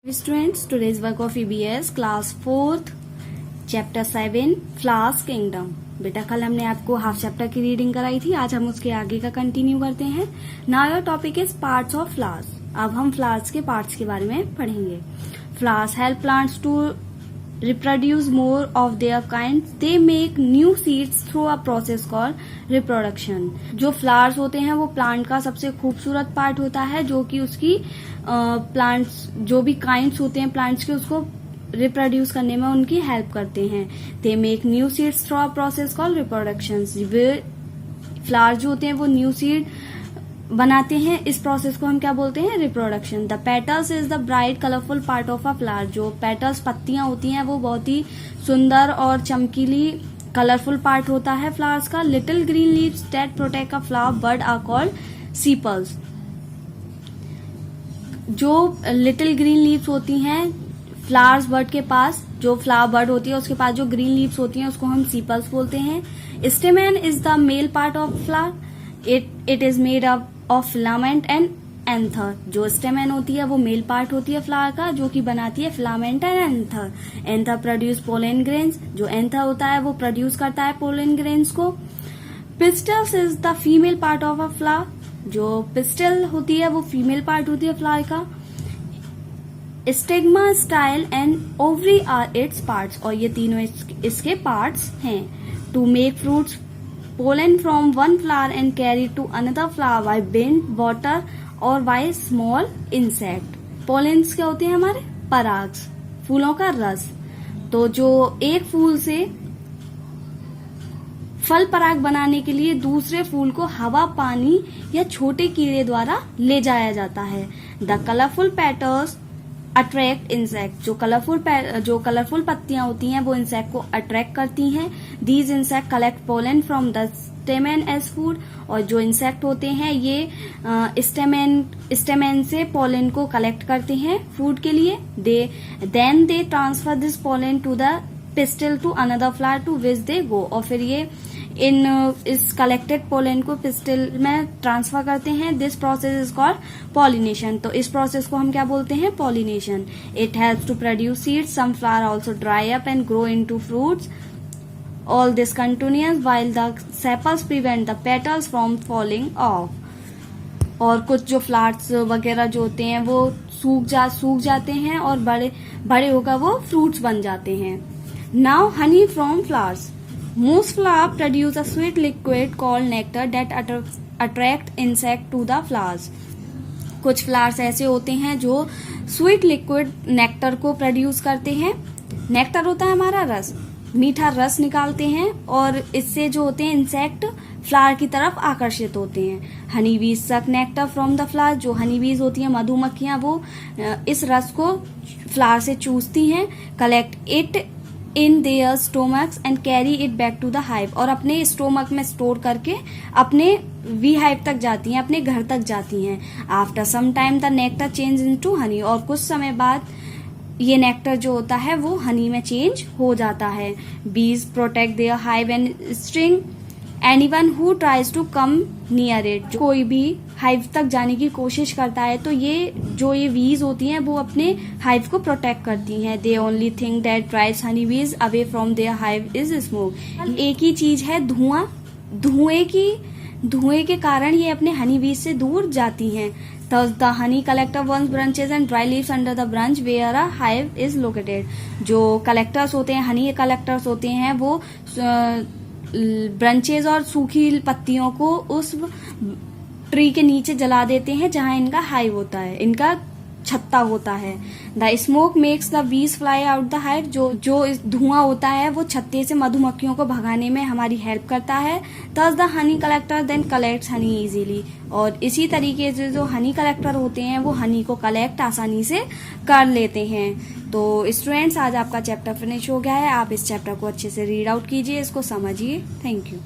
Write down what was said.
Students, today's work of EBS class 4th chapter 7 flowers kingdom. बेटा कल हमने आपको हाफ चैप्टर की रीडिंग कराई थी, आज हम उसके आगे का कंटिन्यू करते हैं। Now your topic is parts of flowers. अब हम फ्लावर्स के पार्ट्स के बारे में पढ़ेंगे। Flowers help plants to reproduce more of their kind. They make new seeds through a process called reproduction. जो फ्लावर्स होते हैं वो प्लांट का सबसे खूबसूरत पार्ट होता है, जो कि उसकी प्लांट्स जो भी काइंड्स होते हैं प्लांट्स के, उसको रिप्रोड्यूस करने में उनकी हेल्प करते हैं। They make new seeds through a process called reproduction. Way flowers जो होते हैं वो न्यू सीड बनाते हैं, इस प्रोसेस को हम क्या बोलते हैं? Reproduction. The petals is the bright colourful part of a flower. जो पेटल्स पत्तियां होती हैं वो बहुत ही सुंदर और चमकीली कलरफुल पार्ट होता है फ्लावर्स का। Little green leaves that protect a flower bud are called sepals. जो लिटिल ग्रीन लीव्स होती हैं फ्लावर्स बर्ड के पास, जो फ्लावर बर्ड होती है उसके पास जो ग्रीन लीव्स होती हैं उसको हम सीपल्स बोलते हैं। स्टेमन is the male part of flower. It is made up of filament and anther. जो स्टेमन होती है वो मेल पार्ट होती है फ्लावर का, जो कि बनाती है filament and anther. Anther produce pollen grains. जो एंथर होता है वो प्रोड्यूस करता है पोलन ग्रेन्स को। Pistils is the female part of a flower. जो पिस्टल होती है वो फीमेल पार्ट होती है फ्लावर का। Stigma, style and ovary are its parts. और ये तीनों इसके पार्ट्स हैं। To make fruits pollen from one flower and carry to another flower by wind, water or by small insect. Pollens क्या होते हैं? हमारे पराग्स, फूलों का रस। तो जो एक फूल से फल पराग बनाने के लिए दूसरे फूल को हवा, पानी या छोटे कीड़े द्वारा ले जाया जाता है। The colourful petals attract insect. जो कलरफुल पत्तियां होती हैं वो इंसेक्ट को अट्रैक्ट करती हैं। These insect collect pollen from the stamen as food. और जो इंसेक्ट होते हैं ये स्टेमन से पोलन को कलेक्ट करते हैं फूड के लिए। Then they transfer this pollen to the pistil to another flower to which they go. और फिर ये इस कलेक्टेड पोलन को पिस्टल में ट्रांसफर करते हैं। This process is called pollination. तो इस प्रोसेस को हम क्या बोलते हैं? Pollination. It helps to produce seeds. Some flower also dry up and grow into fruits. All this continuous while the sepals prevent the petals from falling of. और कुछ जो फ्लावर्स वगैरह जो होते हैं वो सूख जाते हैं और बड़े होकर वो फ्रूट्स बन जाते हैं। Now honey from flowers. Most flowers produce a sweet liquid called nectar that attract insect to the flowers. कुछ फ्लावर्स ऐसे होते हैं जो स्वीट लिक्विड नेक्टर को प्रोड्यूस करते हैं। नेक्टर होता है हमारा रस, मीठा रस निकालते हैं और इससे जो होते हैं इंसेक्ट फ्लावर की तरफ आकर्षित होते हैं। हनी बीज सक नेक्टर फ्रॉम द फ्लावर। जो हनी बीज होती हैं मधुमक्खियां वो इस रस को फ्लावर से चूसती हैं। Collect it in their stomachs and carry it back to the hive. और अपने स्टोमक में स्टोर करके अपने वी हाइव तक जाती हैं, अपने घर तक जाती हैं। After some time the nectar change into honey. और कुछ समय बाद ये नेक्टर जो होता है वो हनी में चेंज हो जाता है। Bees protect their hive and string anyone who tries to come near it. कोई भी हाइव तक जाने की कोशिश करता है तो ये वीज होती हैं वो अपने हाइव को प्रोटेक्ट करती हैं। The only thing that drives honey bees away from their hive is smoke. एक ही चीज है धुआं। धुएं के कारण ये अपने हनी बीज से दूर जाती हैं। Thus the honey collector burns branches and dry leaves under the branch where a hive is located. जो कलेक्टर्स होते हैं, हनी कलेक्टर्स होते हैं, वो ब्रांचेज और सूखी पत्तियों को उस ट्री के नीचे जला देते हैं जहां इनका हाइव होता है, इनका छत्ता होता है। The smoke makes the bees fly out the hive. जो धुआं होता है वो छत्ते से मधुमक्खियों को भगाने में हमारी हेल्प करता है। Thus the honey collector then collects honey easily. और इसी तरीके से जो हनी कलेक्टर होते हैं वो हनी को कलेक्ट आसानी से कर लेते हैं। तो स्टूडेंट्स आज आपका चैप्टर फिनिश हो गया है। आप इस चैप्टर को अच्छे से रीड आउट कीजिए, इसको समझिए। Thank you.